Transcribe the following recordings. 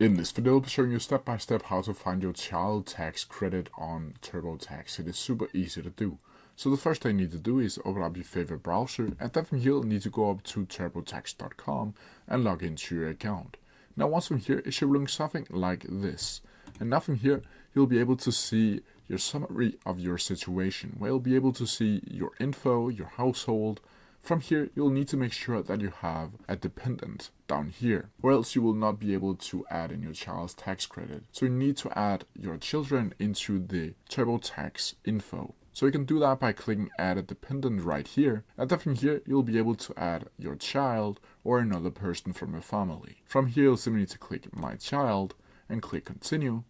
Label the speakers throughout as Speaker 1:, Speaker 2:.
Speaker 1: In this video, I'll be showing you step by step how to find your child tax credit on TurboTax. It is super easy to do. So the first thing you need to do is open up your favorite browser, and then from here you'll need to go up to turbotax.com and log into your account. Now once from here, it should look something like this. And now from here, you'll be able to see your summary of your situation, where you'll be able to see your info, your household. From here, you'll need to make sure that you have a dependent down here, or else you will not be able to add in your child's tax credit. So you need to add your children into the TurboTax info. So you can do that by clicking add a dependent right here, and then from here you'll be able to add your child or another person from your family. From here you'll simply need to click my child and click continue.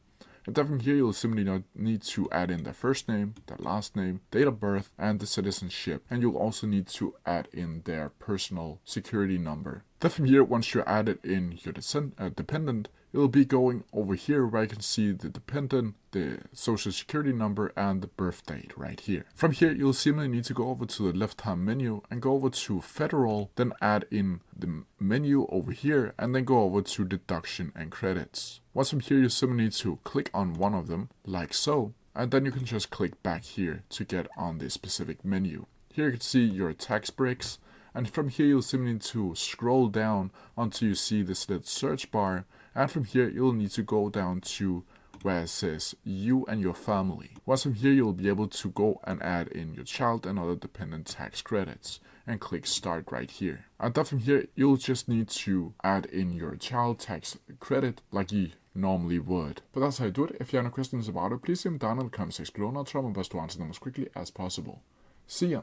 Speaker 1: And then from here, you'll simply need to add in their first name, their last name, date of birth, and the citizenship. And you'll also need to add in their personal security number. Then from here, once you added in your dependent, you'll be going over here where you can see the dependent, the social security number, and the birth date right here. From here, you'll simply need to go over to the left-hand menu and go over to federal, then add in the menu over here, and then go over to deduction and credits. Once from here, you simply need to click on one of them, like so, and then you can just click back here to get on this specific menu. Here you can see your tax breaks, and from here you'll simply need to scroll down until you see this little search bar, and from here you'll need to go down to where it says you and your family. Once from here you'll be able to go and add in your child and other dependent tax credits, and click start right here. And then from here you'll just need to add in your child tax credit like you normally would. But that's how you do it. If you have any questions about it, please leave them down in the comment section below, and I'll try my best to answer them as quickly as possible. See ya!